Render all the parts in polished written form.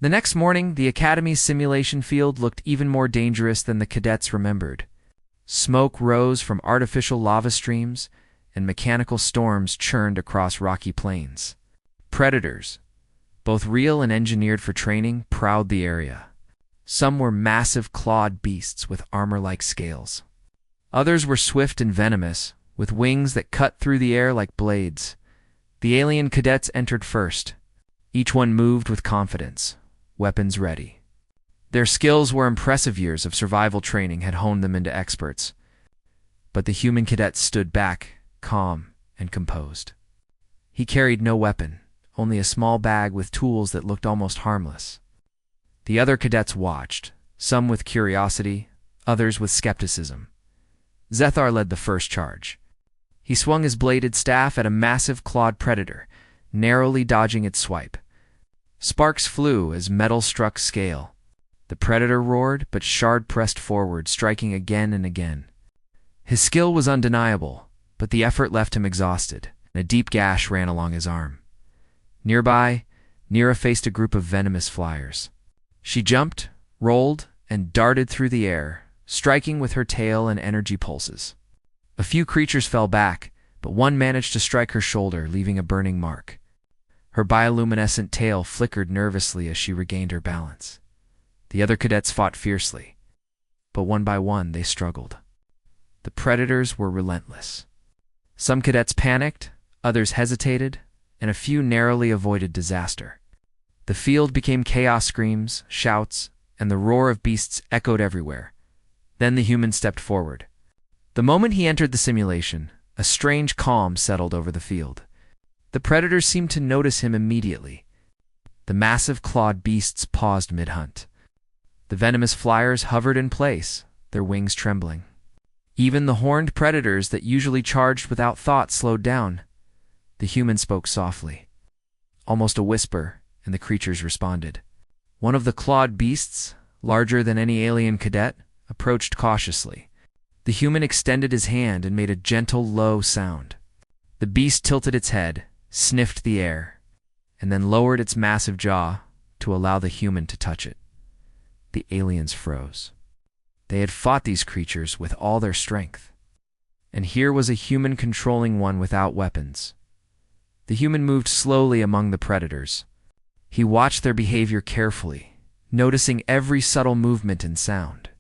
The next morning, the Academy's simulation field looked even more dangerous than the cadets remembered. Smoke rose from artificial lava streams, and mechanical storms churned across rocky plains. Predators, both real and engineered for training, prowled the area. Some were massive clawed beasts with armor-like scales. Others were swift and venomous, with wings that cut through the air like blades. The alien cadets entered first. Each one moved with confidence, weapons ready. Their skills were impressive. Years of survival training had honed them into experts. But the human cadet stood back, calm and composed. He carried no weapon, only a small bag with tools that looked almost harmless. The other cadets watched, some with curiosity, others with skepticism. Zethar led the first charge. He swung his bladed staff at a massive clawed predator, narrowly dodging its swipe. Sparks flew as metal struck scale. The predator roared, but Shard pressed forward, striking again and again. His skill was undeniable, but the effort left him exhausted, and a deep gash ran along his arm. Nearby, Lyra faced a group of venomous flyers. She jumped, rolled, and darted through the air, striking with her tail and energy pulses. A few creatures fell back, but one managed to strike her shoulder, leaving a burning mark. Her bioluminescent tail flickered nervously as she regained her balance. The other cadets fought fiercely, but one by one they struggled. The predators were relentless. Some cadets panicked, others hesitated, and a few narrowly avoided disaster. The field became chaos. Screams, shouts, and the roar of beasts echoed everywhere. Then the human stepped forward. The moment he entered the simulation, a strange calm settled over the field. The predators seemed to notice him immediately. The massive clawed beasts paused mid-hunt. The venomous flyers hovered in place, their wings trembling. Even the horned predators that usually charged without thought slowed down. The human spoke softly, almost a whisper, and the creatures responded. One of the clawed beasts, larger than any alien cadet, approached cautiously. The human extended his hand and made a gentle, low sound. The beast tilted its head, sniffed the air, and then lowered its massive jaw to allow the human to touch it. The aliens froze. They had fought these creatures with all their strength. And here was a human controlling one without weapons. The human moved slowly among the predators. He watched their behavior carefully, noticing every subtle movement and sound.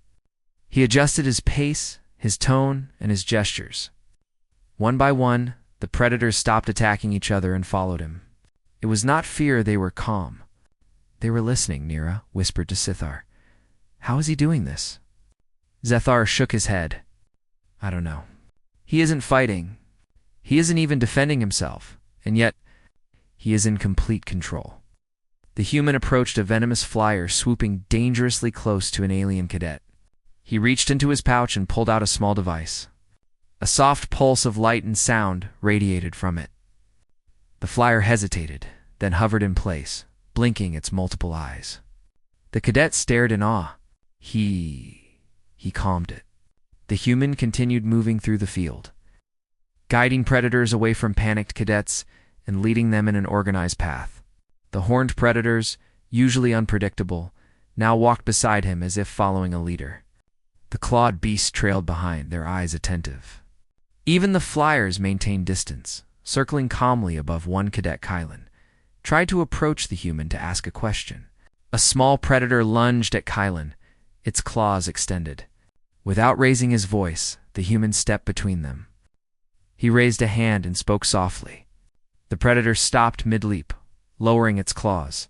He adjusted his pace, his tone, and his gestures. One by one, the predators stopped attacking each other and followed him. It was not fear, they were calm. They were listening, Lyra whispered to Zethar. How is he doing this? Zethar shook his head. I don't know. He isn't fighting. He isn't even defending himself. And yet, he is in complete control. The human approached a venomous flyer swooping dangerously close to an alien cadet. He reached into his pouch and pulled out a small device. A soft pulse of light and sound radiated from it. The flyer hesitated, then hovered in place, blinking its multiple eyes. The cadet stared in awe. He calmed it. The human continued moving through the field, guiding predators away from panicked cadets and leading them in an organized path. The horned predators, usually unpredictable, now walked beside him as if following a leader. The clawed beasts trailed behind, their eyes attentive. Even the flyers maintained distance, circling calmly above one cadet. Kylan tried to approach the human to ask a question. A small predator lunged at Kylan, its claws extended. Without raising his voice, the human stepped between them. He raised a hand and spoke softly. The predator stopped mid-leap, lowering its claws.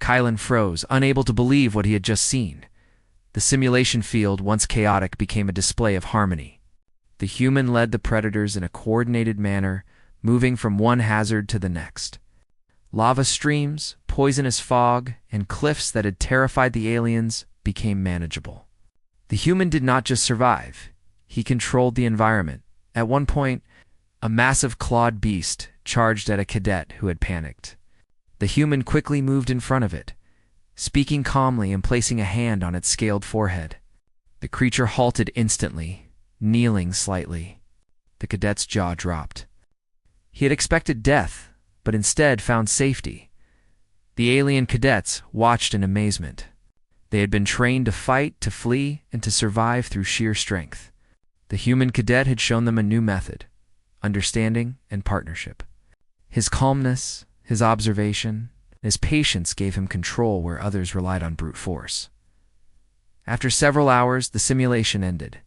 Kylan froze, unable to believe what he had just seen. The simulation field, once chaotic, became a display of harmony. The human led the predators in a coordinated manner, moving from one hazard to the next. Lava streams, poisonous fog, and cliffs that had terrified the aliens became manageable. The human did not just survive, he controlled the environment. At one point, a massive clawed beast charged at a cadet who had panicked. The human quickly moved in front of it, speaking calmly and placing a hand on its scaled forehead. The creature halted instantly, kneeling slightly. The cadet's jaw dropped. He had expected death, but instead found safety. The alien cadets watched in amazement. They had been trained to fight, to flee, and to survive through sheer strength. The human cadet had shown them a new method: understanding and partnership. His calmness, his observation, his patience gave him control where others relied on brute force. After several hours, the simulation ended.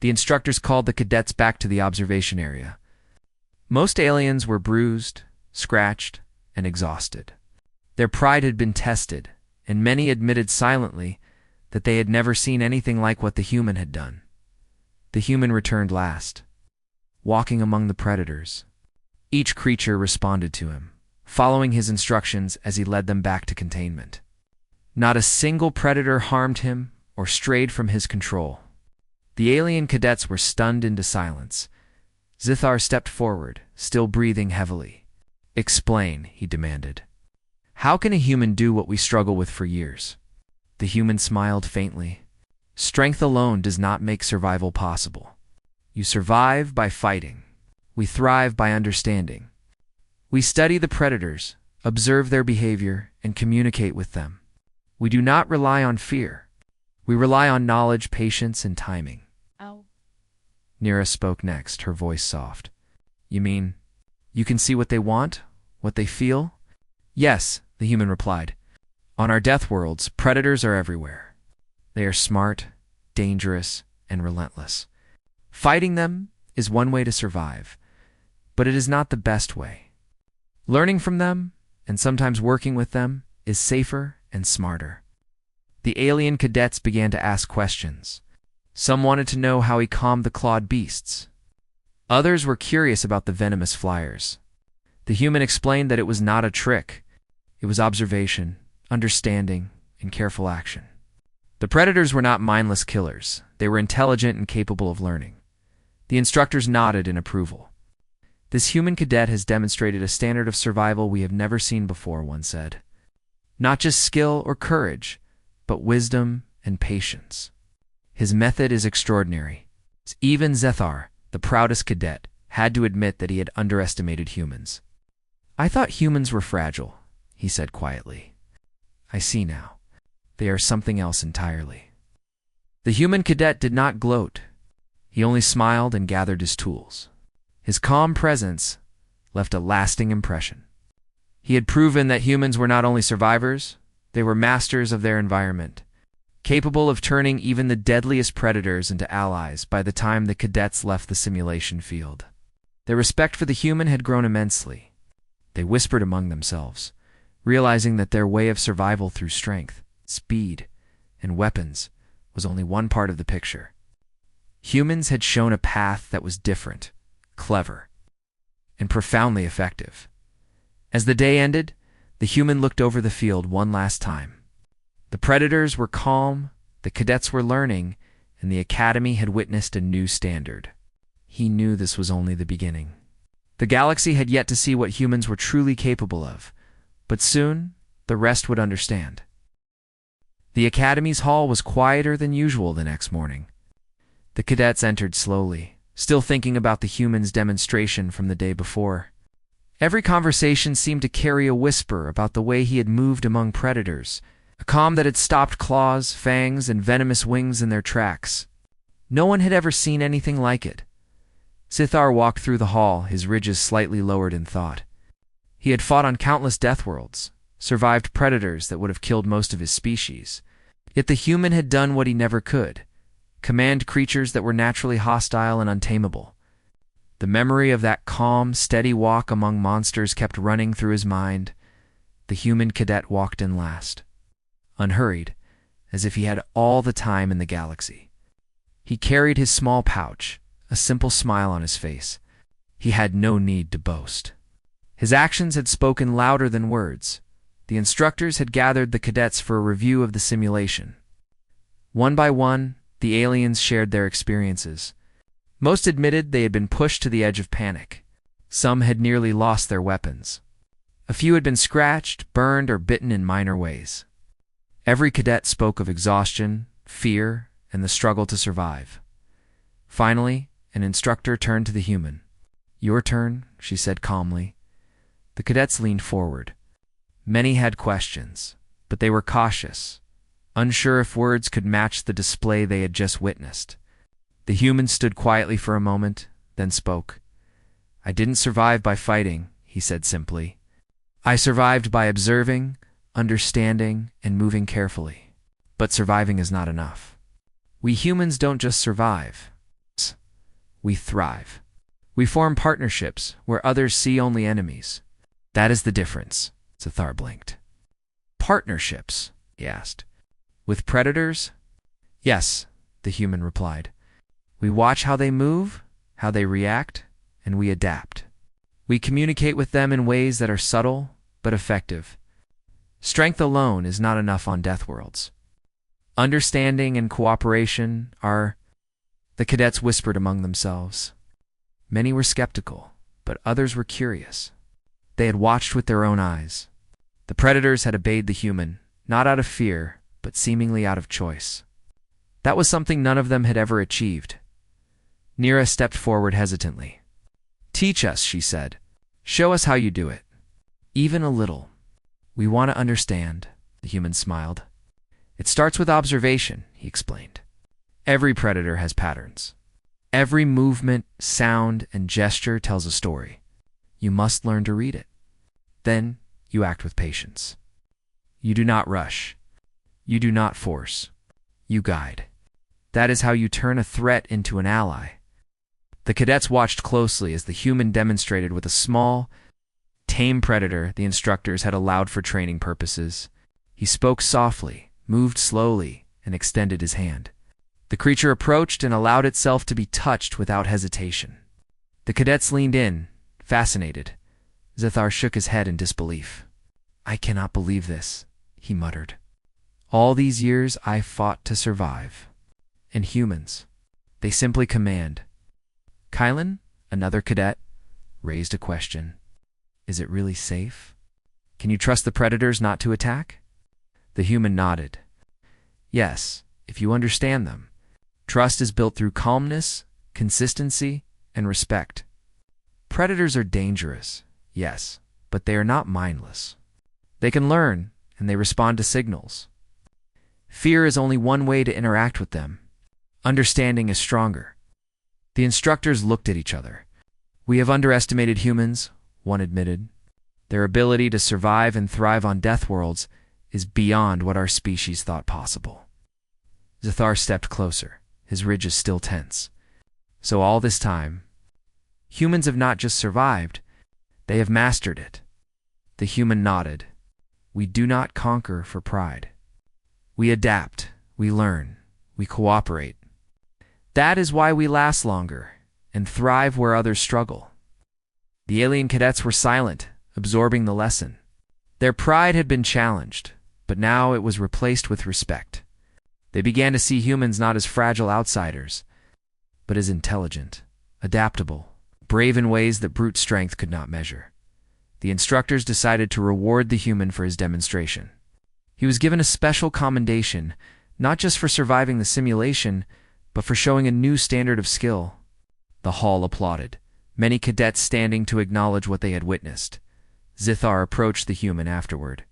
The instructors called the cadets back to the observation area. Most aliens were bruised, scratched, and exhausted. Their pride had been tested, and many admitted silently that they had never seen anything like what the human had done. The human returned last, walking among the predators. Each creature responded to him, following his instructions as he led them back to containment. Not a single predator harmed him or strayed from his control. The alien cadets were stunned into silence. Zithar stepped forward, still breathing heavily. "Explain," he demanded. "How can a human do what we struggle with for years?" The human smiled faintly. "Strength alone does not make survival possible. You survive by fighting. We thrive by understanding. We study the predators, observe their behavior, and communicate with them. We do not rely on fear. We rely on knowledge, patience, and timing." Ow. Lyra spoke next, her voice soft. "You mean, you can see what they want, what they feel?" "Yes," the human replied. "On our Deathworlds, predators are everywhere. They are smart, dangerous, and relentless. Fighting them is one way to survive, but it is not the best way. Learning from them, and sometimes working with them, is safer and smarter." The alien cadets began to ask questions. Some wanted to know how he calmed the clawed beasts. Others were curious about the venomous flyers. The human explained that it was not a trick. It was observation, understanding, and careful action. The predators were not mindless killers. They were intelligent and capable of learning. The instructors nodded in approval. "This human cadet has demonstrated a standard of survival we have never seen before," one said. "Not just skill or courage, but wisdom and patience. His method is extraordinary." Even Zethar, the proudest cadet, had to admit that he had underestimated humans. "I thought humans were fragile," he said quietly. "I see now. They are something else entirely." The human cadet did not gloat. He only smiled and gathered his tools. His calm presence left a lasting impression. He had proven that humans were not only survivors, they were masters of their environment, capable of turning even the deadliest predators into allies by the time the cadets left the simulation field. Their respect for the human had grown immensely. They whispered among themselves, realizing that their way of survival through strength, speed, and weapons was only one part of the picture. Humans had shown a path that was different, clever, and profoundly effective. As the day ended, the human looked over the field one last time. The predators were calm, the cadets were learning, and the academy had witnessed a new standard. He knew this was only the beginning. The galaxy had yet to see what humans were truly capable of, but soon the rest would understand. The academy's hall was quieter than usual the next morning. The cadets entered slowly, still thinking about the humans' demonstration from the day before. Every conversation seemed to carry a whisper about the way he had moved among predators, a calm that had stopped claws, fangs, and venomous wings in their tracks. No one had ever seen anything like it. Zithar walked through the hall, his ridges slightly lowered in thought. He had fought on countless Deathworlds, survived predators that would have killed most of his species. Yet the human had done what he never could: command creatures that were naturally hostile and untamable. The memory of that calm, steady walk among monsters kept running through his mind. The human cadet walked in last, unhurried, as if he had all the time in the galaxy. He carried his small pouch, a simple smile on his face. He had no need to boast. His actions had spoken louder than words. The instructors had gathered the cadets for a review of the simulation. One by one, the aliens shared their experiences. Most admitted they had been pushed to the edge of panic. Some had nearly lost their weapons. A few had been scratched, burned, or bitten in minor ways. Every cadet spoke of exhaustion, fear, and the struggle to survive. Finally, an instructor turned to the human. "Your turn," she said calmly. The cadets leaned forward. Many had questions, but they were cautious, unsure if words could match the display they had just witnessed. The human stood quietly for a moment, then spoke. "I didn't survive by fighting," he said simply. "I survived by observing, understanding, and moving carefully. But surviving is not enough. We humans don't just survive. We thrive. We form partnerships where others see only enemies. That is the difference." Zathar blinked. "Partnerships?" he asked. "With predators?" "Yes," the human replied. "We watch how they move, how they react, and we adapt. We communicate with them in ways that are subtle but effective. Strength alone is not enough on Deathworlds. Understanding and cooperation are—" The cadets whispered among themselves. Many were skeptical, but others were curious. They had watched with their own eyes. The predators had obeyed the human, not out of fear, but seemingly out of choice. That was something none of them had ever achieved. Lyra stepped forward hesitantly. "Teach us," she said. "Show us how you do it. Even a little. We want to understand," the human smiled. "It starts with observation," he explained. "Every predator has patterns. Every movement, sound, and gesture tells a story. You must learn to read it. Then you act with patience. You do not rush. You do not force. You guide. That is how you turn a threat into an ally." The cadets watched closely as the human demonstrated with a small, tame predator the instructors had allowed for training purposes. He spoke softly, moved slowly, and extended his hand. The creature approached and allowed itself to be touched without hesitation. The cadets leaned in, fascinated. Zathar shook his head in disbelief. "I cannot believe this," he muttered. "All these years I fought to survive. And humans, they simply command." Kylan, another cadet, raised a question. "Is it really safe? Can you trust the predators not to attack?" The human nodded. "Yes, if you understand them. Trust is built through calmness, consistency, and respect. Predators are dangerous, yes, but they are not mindless. They can learn, and they respond to signals. Fear is only one way to interact with them. Understanding is stronger." The instructors looked at each other. "We have underestimated humans," one admitted. "Their ability to survive and thrive on Deathworlds is beyond what our species thought possible." Zathar stepped closer, his ridges still tense. "So all this time, humans have not just survived, they have mastered it." The human nodded. "We do not conquer for pride. We adapt, we learn, we cooperate. That is why we last longer and thrive where others struggle." The alien cadets were silent, absorbing the lesson. Their pride had been challenged, but now it was replaced with respect. They began to see humans not as fragile outsiders, but as intelligent, adaptable, brave in ways that brute strength could not measure. The instructors decided to reward the human for his demonstration. He was given a special commendation, not just for surviving the simulation, but for showing a new standard of skill. The hall applauded, many cadets standing to acknowledge what they had witnessed. Zathar approached the human afterward.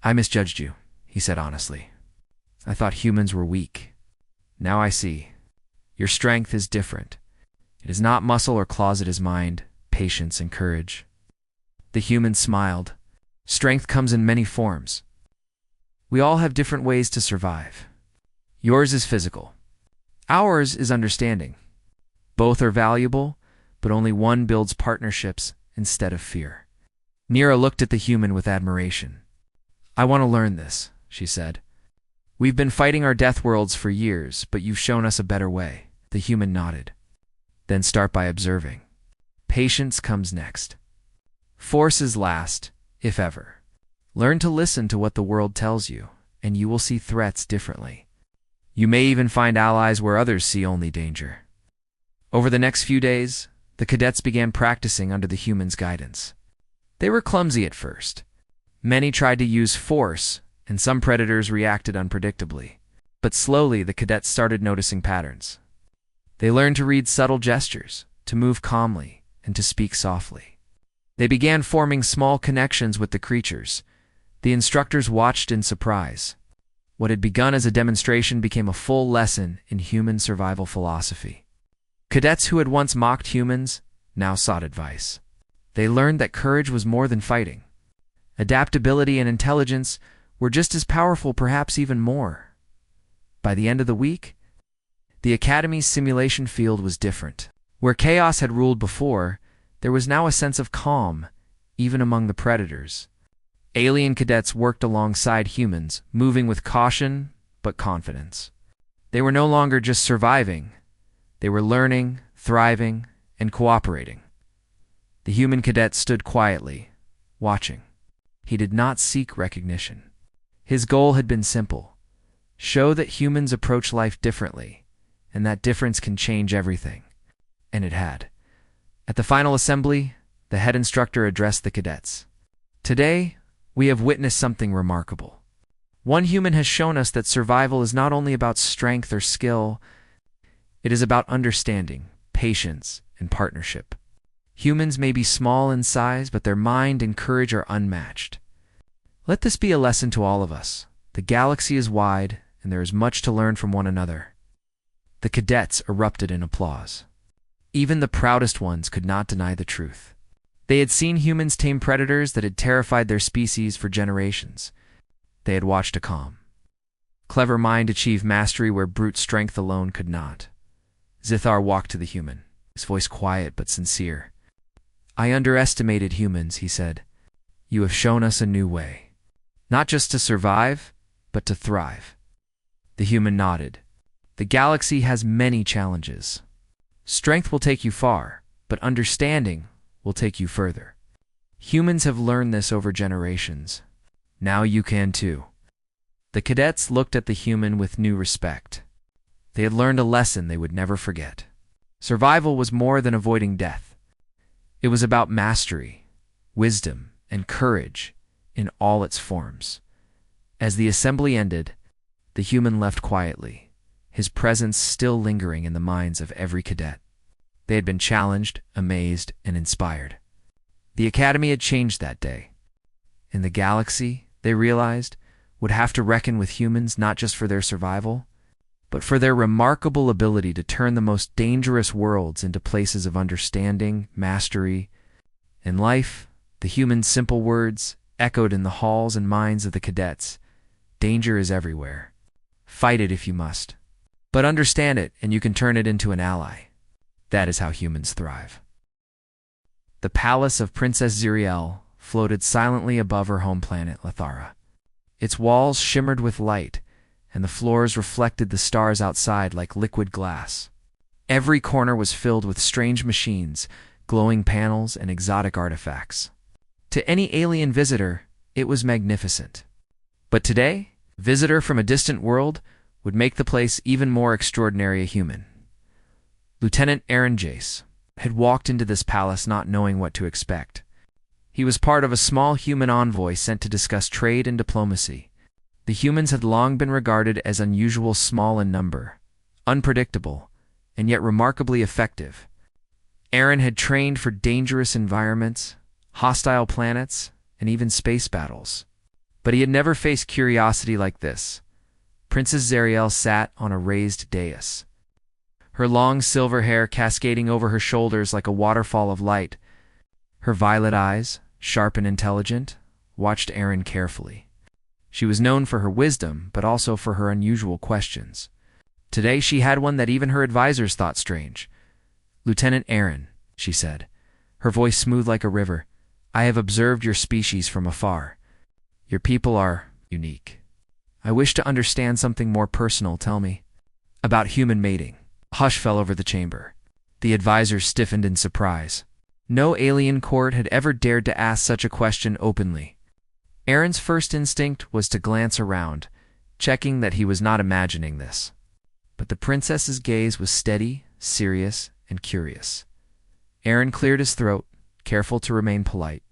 "I misjudged you," he said honestly. "I thought humans were weak. Now I see. Your strength is different. It is not muscle or claws, it is mind, patience, and courage." The human smiled. "Strength comes in many forms. We all have different ways to survive. Yours is physical. Ours is understanding. Both are valuable, but only one builds partnerships instead of fear." Lyra looked at the human with admiration. "I want to learn this," she said. "We've been fighting our Deathworlds for years, but you've shown us a better way." The human nodded. "Then start by observing. Patience comes next. Force is last, if ever. Learn to listen to what the world tells you, and you will see threats differently. You may even find allies where others see only danger." Over the next few days, the cadets began practicing under the human's guidance. They were clumsy at first. Many tried to use force, and some predators reacted unpredictably. But slowly, the cadets started noticing patterns. They learned to read subtle gestures, to move calmly, and to speak softly. They began forming small connections with the creatures, The instructors watched in surprise. What had begun as a demonstration became a full lesson in human survival philosophy. Cadets who had once mocked humans now sought advice. They learned that courage was more than fighting. Adaptability and intelligence were just as powerful, perhaps even more. By the end of the week, the Academy's simulation field was different. Where chaos had ruled before, there was now a sense of calm, even among the predators. Alien cadets worked alongside humans, moving with caution but confidence. They were no longer just surviving. They were learning, thriving, and cooperating. The human cadet stood quietly, watching. He did not seek recognition. His goal had been simple: show that humans approach life differently, and that difference can change everything. And it had. At the final assembly, the head instructor addressed the cadets. Today, we have witnessed something remarkable. One human has shown us that survival is not only about strength or skill, it is about understanding, patience, and partnership. Humans may be small in size, but their mind and courage are unmatched. Let this be a lesson to all of us. The galaxy is wide, and there is much to learn from one another. The cadets erupted in applause. Even the proudest ones could not deny the truth. They had seen humans tame predators that had terrified their species for generations. They had watched a calm, clever mind achieve mastery where brute strength alone could not. Zithar walked to the human, his voice quiet but sincere. "I underestimated humans," he said. "You have shown us a new way. Not just to survive, but to thrive." The human nodded. The galaxy has many challenges. Strength will take you far, but understanding will take you further. Humans have learned this over generations. Now you can too. The cadets looked at the human with new respect. They had learned a lesson they would never forget. Survival was more than avoiding death. It was about mastery, wisdom, and courage in all its forms. As the assembly ended, the human left quietly, his presence still lingering in the minds of every cadet. They had been challenged, amazed, and inspired. The Academy had changed that day. In the galaxy, they realized, would have to reckon with humans not just for their survival, but for their remarkable ability to turn the most dangerous worlds into places of understanding, mastery. In life, the human's simple words echoed in the halls and minds of the cadets. Danger is everywhere. Fight it if you must. But understand it, and you can turn it into an ally. That is how humans thrive. The palace of Princess Ziriel floated silently above her home planet, Lithara. Its walls shimmered with light, and the floors reflected the stars outside like liquid glass. Every corner was filled with strange machines, glowing panels, and exotic artifacts. To any alien visitor, it was magnificent. But today, a visitor from a distant world would make the place even more extraordinary. A human. Lieutenant Aaron Jace had walked into this palace not knowing what to expect. He was part of a small human envoy sent to discuss trade and diplomacy. The humans had long been regarded as unusual small in number, unpredictable, and yet remarkably effective. Aaron had trained for dangerous environments, hostile planets, and even space battles. But he had never faced curiosity like this. Princess Zariel sat on a raised dais, her long silver hair cascading over her shoulders like a waterfall of light. Her violet eyes, sharp and intelligent, watched Aaron carefully. She was known for her wisdom, but also for her unusual questions. Today she had one that even her advisors thought strange. "Lieutenant Aaron," she said, her voice smooth like a river, "I have observed your species from afar. Your people are unique. I wish to understand something more personal. Tell me about human mating." A hush fell over the chamber. The advisors stiffened in surprise. No alien court had ever dared to ask such a question openly. Aaron's first instinct was to glance around, checking that he was not imagining this. But the princess's gaze was steady, serious, and curious. Aaron cleared his throat, careful to remain polite.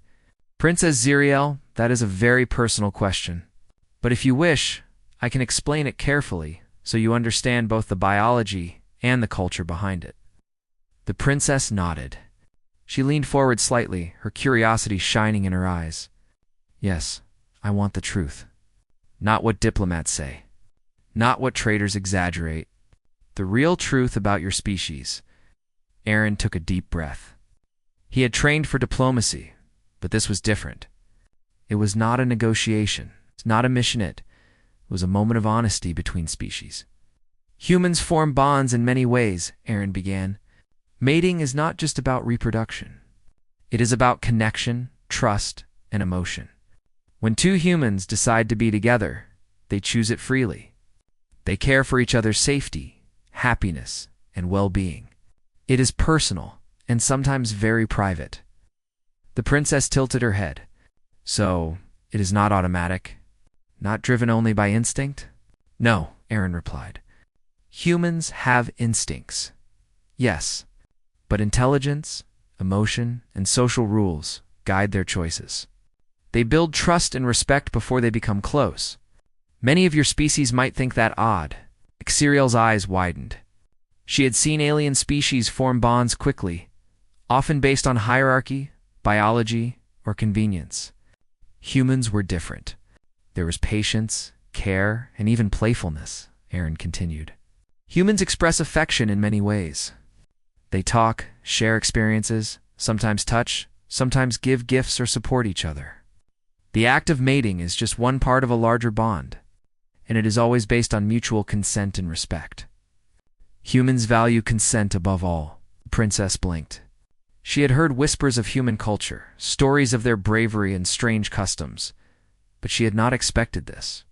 "Princess Ziriel, that is a very personal question. But if you wish, I can explain it carefully so you understand both the biology and the culture behind it." The princess nodded. She leaned forward slightly, her curiosity shining in her eyes. "Yes, I want the truth. Not what diplomats say. Not what traitors exaggerate. The real truth about your species. Aaron took a deep breath. He had trained for diplomacy, but this was different. It was not a negotiation. It's not a mission. It was a moment of honesty between species. Humans form bonds in many ways, Aaron began. Mating is not just about reproduction. It is about connection, trust, and emotion. When two humans decide to be together, they choose it freely. They care for each other's safety, happiness, and well-being. It is personal, and sometimes very private. The princess tilted her head. So, it is not automatic? Not driven only by instinct? No, Aaron replied. Humans have instincts. Yes, but intelligence, emotion, and social rules guide their choices. They build trust and respect before they become close. Many of your species might think that odd. Xeriel's eyes widened. She had seen alien species form bonds quickly, often based on hierarchy, biology, or convenience. Humans were different. There was patience, care, and even playfulness, Aaron continued. Humans express affection in many ways. They talk, share experiences, sometimes touch, sometimes give gifts or support each other. The act of mating is just one part of a larger bond, and it is always based on mutual consent and respect. Humans value consent above all. The princess blinked. She had heard whispers of human culture, stories of their bravery and strange customs, but she had not expected this.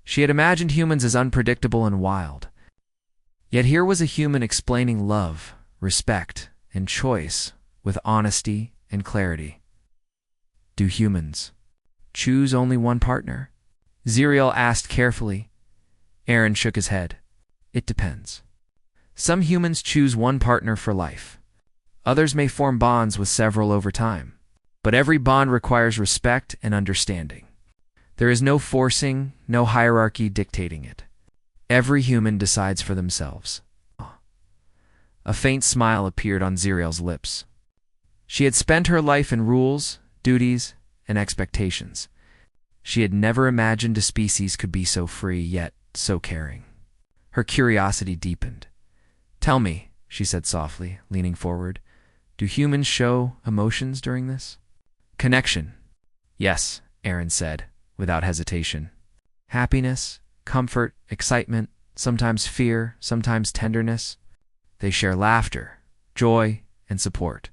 She had imagined humans as unpredictable and wild. Yet here was a human explaining love, respect, and choice with honesty and clarity. Do humans choose only one partner? Xeriel asked carefully. Aaron shook his head. It depends. Some humans choose one partner for life. Others may form bonds with several over time. But every bond requires respect and understanding. There is no forcing, no hierarchy dictating it. Every human decides for themselves. A faint smile appeared on Xeriel's lips. She had spent her life in rules, duties, and expectations. She had never imagined a species could be so free, yet so caring. Her curiosity deepened. Tell me, she said softly, leaning forward, do humans show emotions during this? Connection. Yes, Aaron said, without hesitation. Happiness, comfort, excitement, sometimes fear, sometimes tenderness. They share laughter, joy, and support.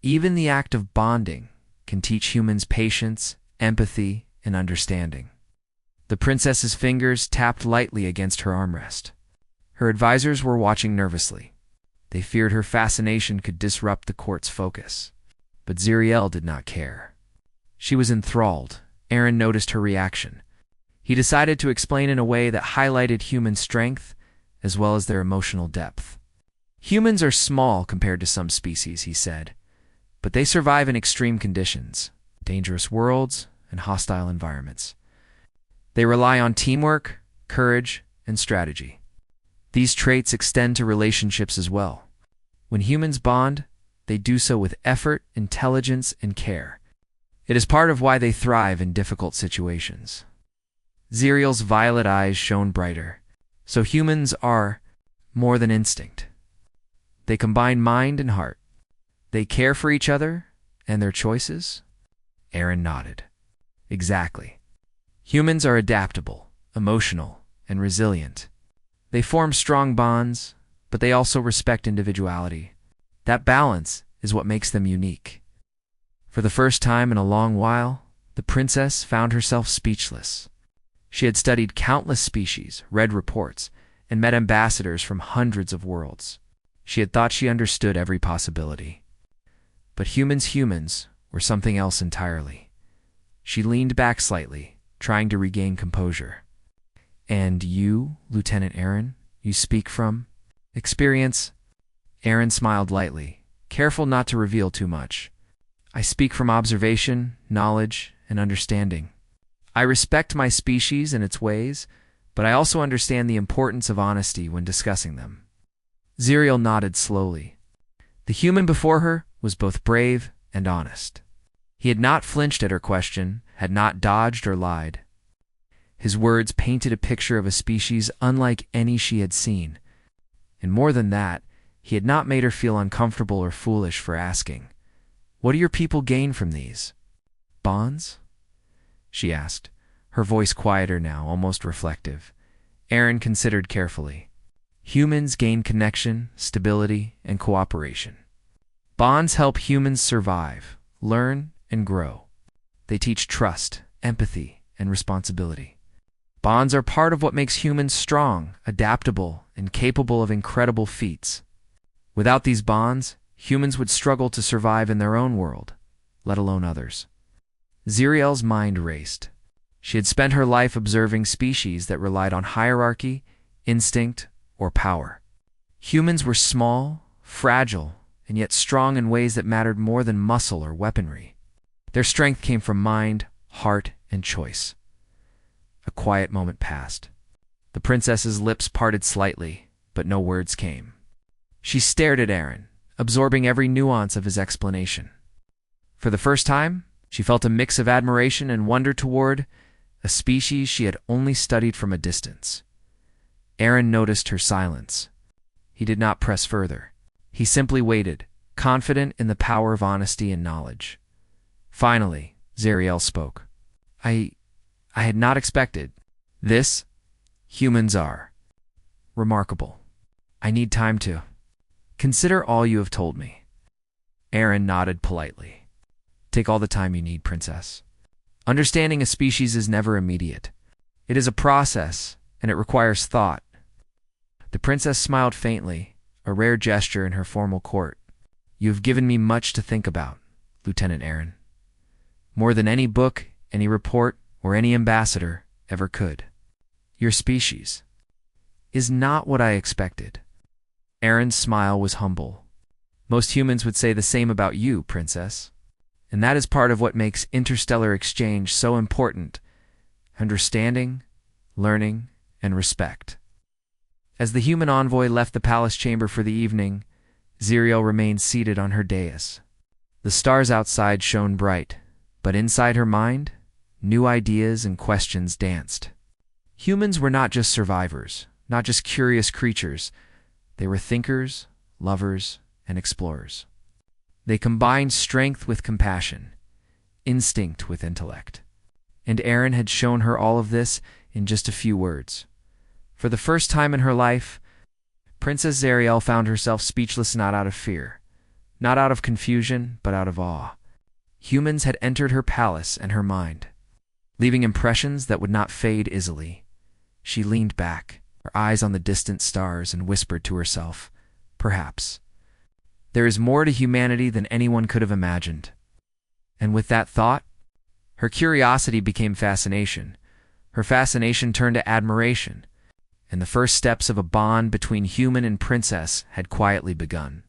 Even the act of bonding can teach humans patience, empathy, and understanding. The princess's fingers tapped lightly against her armrest. Her advisors were watching nervously. They feared her fascination could disrupt the court's focus. But Xeriel did not care. She was enthralled. Aaron noticed her reaction. He decided to explain in a way that highlighted human strength as well as their emotional depth. Humans are small compared to some species, he said, but they survive in extreme conditions, dangerous worlds, and hostile environments. They rely on teamwork, courage, and strategy. These traits extend to relationships as well. When humans bond, they do so with effort, intelligence, and care. It is part of why they thrive in difficult situations. Xeriel's violet eyes shone brighter. So humans are more than instinct. They combine mind and heart. They care for each other and their choices. Aaron nodded. Exactly. Humans are adaptable, emotional, and resilient. They form strong bonds, but they also respect individuality. That balance is what makes them unique. For the first time in a long while, the princess found herself speechless. She had studied countless species, read reports, and met ambassadors from hundreds of worlds. She had thought she understood every possibility. But humans were something else entirely. She leaned back slightly, trying to regain composure. And you, Lieutenant Aaron, you speak from experience? Aaron smiled lightly, careful not to reveal too much. I speak from observation, knowledge, and understanding. I respect my species and its ways, but I also understand the importance of honesty when discussing them. Xeriel nodded slowly. The human before her was both brave and honest. He had not flinched at her question, had not dodged or lied. His words painted a picture of a species unlike any she had seen. And more than that, he had not made her feel uncomfortable or foolish for asking, "What do your people gain from these? Bonds?" she asked, her voice quieter now, almost reflective. Aaron considered carefully. Humans gain connection, stability, and cooperation. Bonds help humans survive, learn, and grow. They teach trust, empathy, and responsibility. Bonds are part of what makes humans strong, adaptable, and capable of incredible feats. Without these bonds, humans would struggle to survive in their own world, let alone others. Ziriel's mind raced. She had spent her life observing species that relied on hierarchy, instinct, or power. Humans were small, fragile, and yet strong in ways that mattered more than muscle or weaponry. Their strength came from mind, heart, and choice. A quiet moment passed. The princess's lips parted slightly, but no words came. She stared at Aaron, absorbing every nuance of his explanation. For the first time, she felt a mix of admiration and wonder toward a species she had only studied from a distance. Aaron noticed her silence. He did not press further. He simply waited, confident in the power of honesty and knowledge. Finally, Zariel spoke. I had not expected this. Humans are remarkable. I need time to consider all you have told me. Aaron nodded politely. Take all the time you need, princess. Understanding a species is never immediate. It is a process, and it requires thought. The princess smiled faintly, a rare gesture in her formal court. You have given me much to think about, Lieutenant Aaron. More than any book, any report, or any ambassador ever could. Your species is not what I expected. Aaron's smile was humble. Most humans would say the same about you, princess. And that is part of what makes interstellar exchange so important: understanding, learning, and respect. As the human envoy left the palace chamber for the evening, Ziriel remained seated on her dais. The stars outside shone bright, but inside her mind, new ideas and questions danced. Humans were not just survivors, not just curious creatures. They were thinkers, lovers, and explorers. They combined strength with compassion, instinct with intellect. And Aaron had shown her all of this in just a few words. For the first time in her life, Princess Zariel found herself speechless, not out of fear, not out of confusion, but out of awe. Humans had entered her palace and her mind, leaving impressions that would not fade easily. She leaned back, her eyes on the distant stars, and whispered to herself, perhaps there is more to humanity than anyone could have imagined. And with that thought, her curiosity became fascination. Her fascination turned to admiration, and the first steps of a bond between human and princess had quietly begun.